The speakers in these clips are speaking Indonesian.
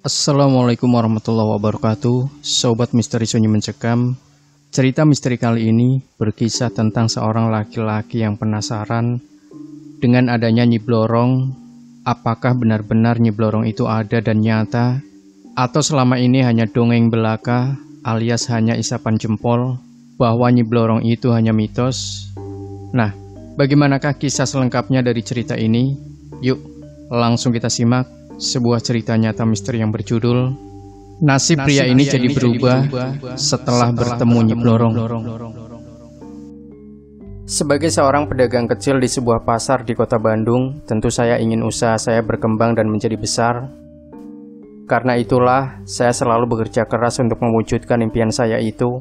Assalamualaikum warahmatullahi wabarakatuh. Sobat Misteri Sunyi Mencekam. Cerita misteri kali ini berkisah tentang seorang laki-laki yang penasaran dengan adanya Nyi Blorong. Apakah benar-benar Nyi Blorong itu ada dan nyata, atau selama ini hanya dongeng belaka alias hanya isapan jempol bahwa Nyi Blorong itu hanya mitos? Nah, bagaimanakah kisah selengkapnya dari cerita ini? Yuk, langsung kita simak sebuah cerita nyata misteri yang berjudul Nasib Pria Ini Jadi Berubah Setelah Bertemu Nyi Blorong. Sebagai seorang pedagang kecil di sebuah pasar di kota Bandung, tentu saya ingin usaha saya berkembang dan menjadi besar. Karena itulah, saya selalu bekerja keras untuk mewujudkan impian saya itu.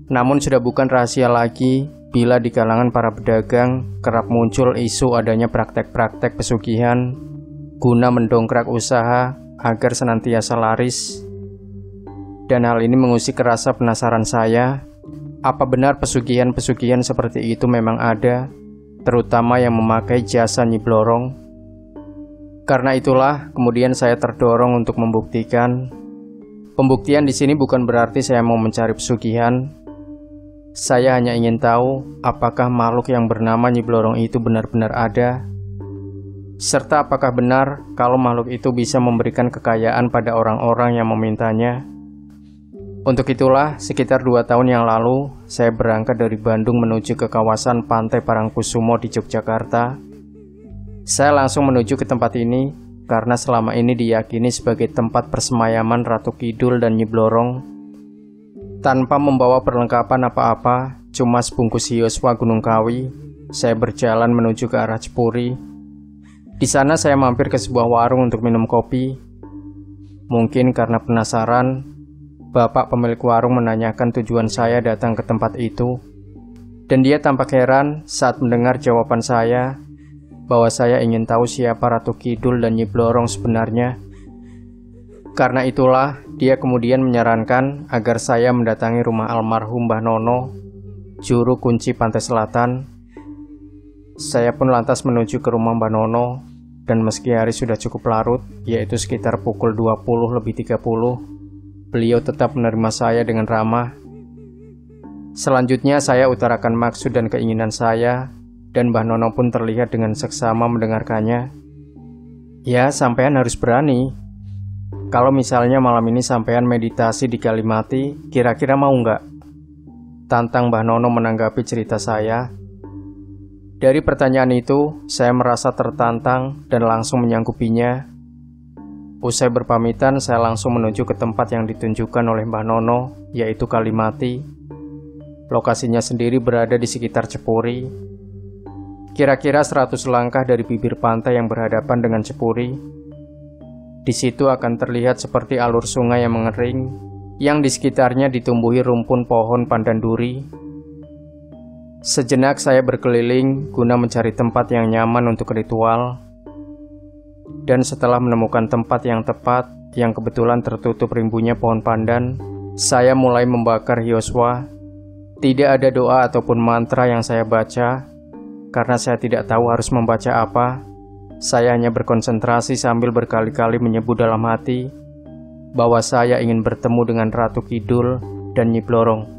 Namun sudah bukan rahasia lagi bila di kalangan para pedagang kerap muncul isu adanya praktek-praktek pesugihan guna mendongkrak usaha agar senantiasa laris. Dan hal ini mengusik rasa penasaran saya, apa benar pesugihan-pesugihan seperti itu memang ada, terutama yang memakai jasa Nyi Blorong. Karena itulah kemudian saya terdorong untuk membuktikan. Pembuktian di sini bukan berarti saya mau mencari pesugihan. Saya hanya ingin tahu apakah makhluk yang bernama Nyi Blorong itu benar-benar ada, serta apakah benar kalau makhluk itu bisa memberikan kekayaan pada orang-orang yang memintanya. Untuk itulah, sekitar 2 tahun yang lalu, saya berangkat dari Bandung menuju ke kawasan Pantai Parangkusumo di Yogyakarta. Saya langsung menuju ke tempat ini karena selama ini diyakini sebagai tempat persemayaman Ratu Kidul dan Nyi Blorong. Tanpa membawa perlengkapan apa-apa, cuma sebungkus hioswa Gunung Kawi, saya berjalan menuju ke arah Cepuri. Di sana saya mampir ke sebuah warung untuk minum kopi. Mungkin karena penasaran, bapak pemilik warung menanyakan tujuan saya datang ke tempat itu. Dan dia tampak heran saat mendengar jawaban saya bahwa saya ingin tahu siapa Ratu Kidul dan Nyi Blorong sebenarnya. Karena itulah, dia kemudian menyarankan agar saya mendatangi rumah almarhum Mbah Nono, juru kunci Pantai Selatan. Saya pun lantas menuju ke rumah Mbah Nono, dan meski hari sudah cukup larut, yaitu sekitar pukul 20:30, beliau tetap menerima saya dengan ramah. Selanjutnya saya utarakan maksud dan keinginan saya, dan Mbah Nono pun terlihat dengan seksama mendengarkannya. Ya, sampean harus berani. Kalau misalnya malam ini sampean meditasi di Kalimati, kira-kira mau nggak? Tantang Mbah Nono menanggapi cerita saya. Dari pertanyaan itu, saya merasa tertantang dan langsung menyanggupinya. Usai berpamitan, saya langsung menuju ke tempat yang ditunjukkan oleh Mbah Nono, yaitu Kalimati. Lokasinya sendiri berada di sekitar Cepuri. Kira-kira 100 langkah dari bibir pantai yang berhadapan dengan Cepuri. Di situ akan terlihat seperti alur sungai yang mengering, yang di sekitarnya ditumbuhi rumpun pohon pandan duri. Sejenak saya berkeliling guna mencari tempat yang nyaman untuk ritual. Dan setelah menemukan tempat yang tepat, yang kebetulan tertutup rimbunya pohon pandan, saya mulai membakar hioswa. Tidak ada doa ataupun mantra yang saya baca, karena saya tidak tahu harus membaca apa. Saya hanya berkonsentrasi sambil berkali-kali menyebut dalam hati bahwa saya ingin bertemu dengan Ratu Kidul dan Nyi Blorong.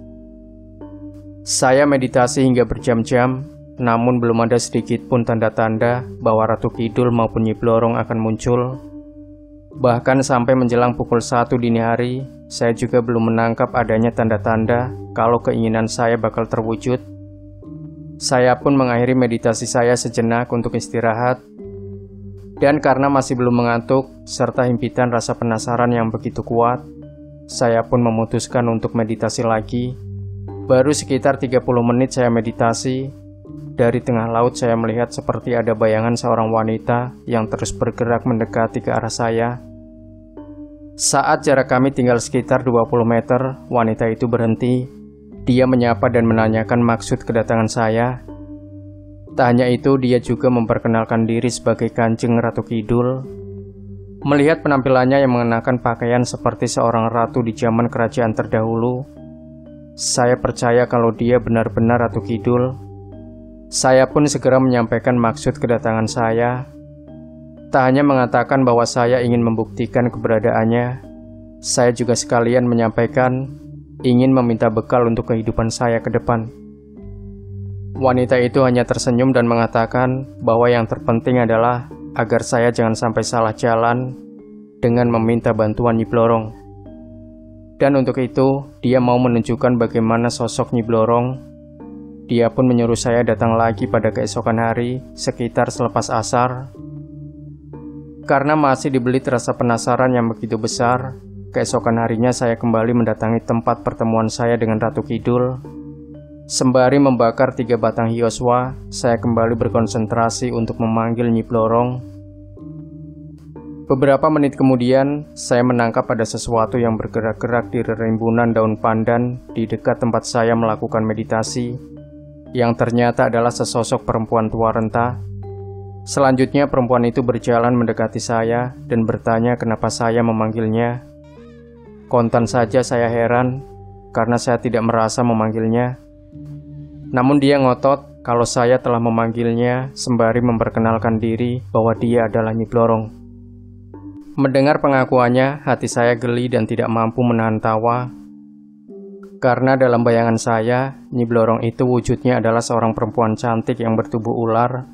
Saya meditasi hingga berjam-jam, namun belum ada sedikit pun tanda-tanda bahwa Ratu Kidul maupun Nyi Blorong akan muncul. Bahkan sampai menjelang pukul 1 dini hari, saya juga belum menangkap adanya tanda-tanda kalau keinginan saya bakal terwujud. Saya pun mengakhiri meditasi saya sejenak untuk istirahat. Dan karena masih belum mengantuk, serta himpitan rasa penasaran yang begitu kuat, saya pun memutuskan untuk meditasi lagi. Baru sekitar 30 menit saya meditasi, dari tengah laut saya melihat seperti ada bayangan seorang wanita yang terus bergerak mendekati ke arah saya. Saat jarak kami tinggal sekitar 20 meter, wanita itu berhenti. Dia menyapa dan menanyakan maksud kedatangan saya. Tak hanya itu, dia juga memperkenalkan diri sebagai Kanjeng Ratu Kidul. Melihat penampilannya yang mengenakan pakaian seperti seorang ratu di zaman kerajaan terdahulu, saya percaya kalau dia benar-benar Ratu Kidul. Saya pun segera menyampaikan maksud kedatangan saya. Tak hanya mengatakan bahwa saya ingin membuktikan keberadaannya, saya juga sekalian menyampaikan ingin meminta bekal untuk kehidupan saya ke depan. Wanita itu hanya tersenyum dan mengatakan bahwa yang terpenting adalah agar saya jangan sampai salah jalan dengan meminta bantuan Nyi Blorong. Dan untuk itu, dia mau menunjukkan bagaimana sosok Nyi Blorong. Dia pun menyuruh saya datang lagi pada keesokan hari sekitar selepas asar. Karena masih dibelit rasa penasaran yang begitu besar, keesokan harinya saya kembali mendatangi tempat pertemuan saya dengan Ratu Kidul. Sembari membakar 3 batang hioswa, saya kembali berkonsentrasi untuk memanggil Nyi Blorong. Beberapa menit kemudian, saya menangkap ada sesuatu yang bergerak-gerak di rimbunan daun pandan di dekat tempat saya melakukan meditasi, yang ternyata adalah sesosok perempuan tua renta. Selanjutnya perempuan itu berjalan mendekati saya dan bertanya kenapa saya memanggilnya. Kontan saja saya heran, karena saya tidak merasa memanggilnya. Namun dia ngotot kalau saya telah memanggilnya sembari memperkenalkan diri bahwa dia adalah Nyi Blorong. Mendengar pengakuannya, hati saya geli dan tidak mampu menahan tawa. Karena dalam bayangan saya, Nyi Blorong itu wujudnya adalah seorang perempuan cantik yang bertubuh ular.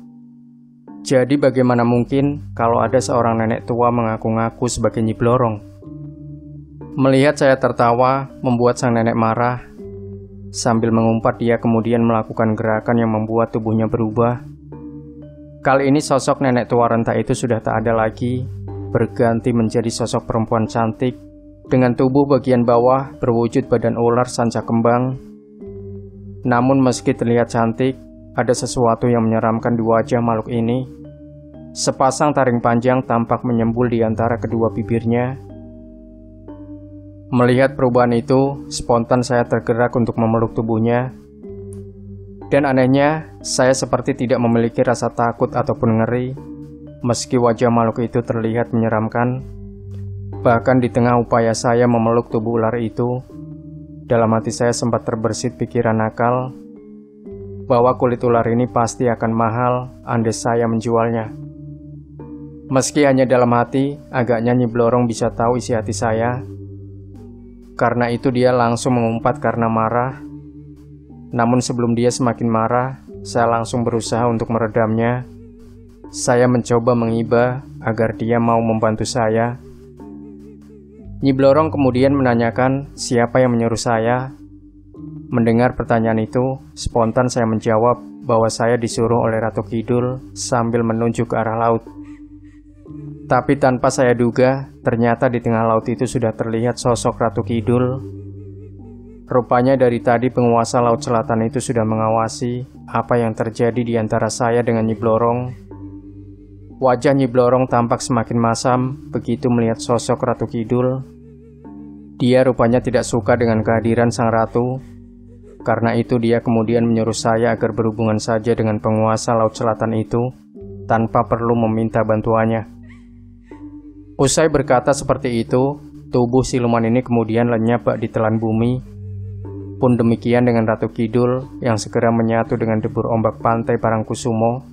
Jadi bagaimana mungkin kalau ada seorang nenek tua mengaku-ngaku sebagai Nyi Blorong? Melihat saya tertawa, membuat sang nenek marah. Sambil mengumpat, dia kemudian melakukan gerakan yang membuat tubuhnya berubah. Kali ini sosok nenek tua renta itu sudah tak ada lagi, berganti menjadi sosok perempuan cantik, dengan tubuh bagian bawah berwujud badan ular sanca kembang. Namun meski terlihat cantik, ada sesuatu yang menyeramkan di wajah makhluk ini. Sepasang taring panjang tampak menyembul di antara kedua bibirnya. Melihat perubahan itu, spontan saya tergerak untuk memeluk tubuhnya. Dan anehnya, saya seperti tidak memiliki rasa takut ataupun ngeri, meski wajah makhluk itu terlihat menyeramkan. Bahkan di tengah upaya saya memeluk tubuh ular itu, dalam hati saya sempat terbersit pikiran nakal, bahwa kulit ular ini pasti akan mahal andai saya menjualnya. Meski hanya dalam hati, agaknya Nyi Blorong bisa tahu isi hati saya. Karena itu dia langsung mengumpat karena marah. Namun sebelum dia semakin marah, saya langsung berusaha untuk meredamnya. Saya mencoba mengiba agar dia mau membantu saya. Nyi Blorong kemudian menanyakan siapa yang menyuruh saya. Mendengar pertanyaan itu, spontan saya menjawab bahwa saya disuruh oleh Ratu Kidul sambil menunjuk ke arah laut. Tapi tanpa saya duga, ternyata di tengah laut itu sudah terlihat sosok Ratu Kidul. Rupanya dari tadi penguasa Laut Selatan itu sudah mengawasi apa yang terjadi di antara saya dengan Nyi Blorong. Wajah Nyi Blorong tampak semakin masam begitu melihat sosok Ratu Kidul. Dia rupanya tidak suka dengan kehadiran sang ratu. Karena itu dia kemudian menyuruh saya agar berhubungan saja dengan penguasa Laut Selatan itu tanpa perlu meminta bantuannya. Usai berkata seperti itu, tubuh siluman ini kemudian lenyap bak ditelan bumi. Pun demikian dengan Ratu Kidul yang segera menyatu dengan debur ombak pantai Parangkusumo.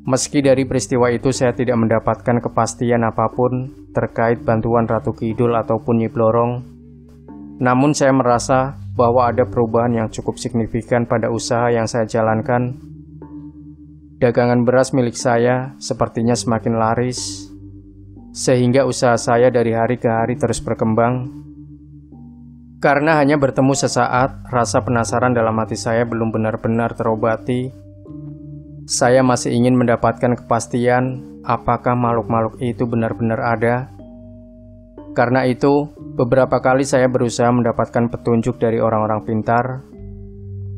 Meski dari peristiwa itu saya tidak mendapatkan kepastian apapun terkait bantuan Ratu Kidul ataupun Nyi Blorong, namun saya merasa bahwa ada perubahan yang cukup signifikan pada usaha yang saya jalankan. Dagangan beras milik saya sepertinya semakin laris, sehingga usaha saya dari hari ke hari terus berkembang. Karena hanya bertemu sesaat, rasa penasaran dalam hati saya belum benar-benar terobati. Saya masih ingin mendapatkan kepastian apakah makhluk-makhluk itu benar-benar ada. Karena itu, beberapa kali saya berusaha mendapatkan petunjuk dari orang-orang pintar.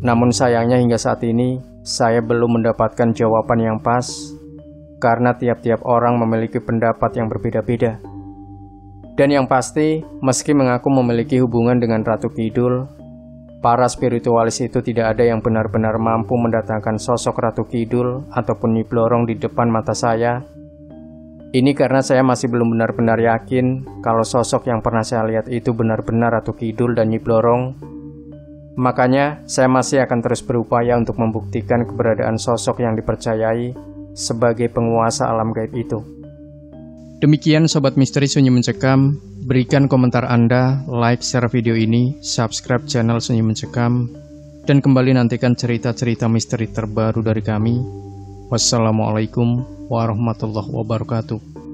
Namun sayangnya hingga saat ini, saya belum mendapatkan jawaban yang pas. Karena tiap-tiap orang memiliki pendapat yang berbeda-beda. Dan yang pasti, meski mengaku memiliki hubungan dengan Ratu Kidul, para spiritualis itu tidak ada yang benar-benar mampu mendatangkan sosok Ratu Kidul ataupun Nyi Blorong di depan mata saya. Ini karena saya masih belum benar-benar yakin kalau sosok yang pernah saya lihat itu benar-benar Ratu Kidul dan Nyi Blorong. Makanya, saya masih akan terus berupaya untuk membuktikan keberadaan sosok yang dipercayai sebagai penguasa alam gaib itu. Demikian Sobat Misteri Sunyi Mencekam, berikan komentar Anda, like, share video ini, subscribe channel Sunyi Mencekam, dan kembali nantikan cerita-cerita misteri terbaru dari kami. Wassalamualaikum warahmatullahi wabarakatuh.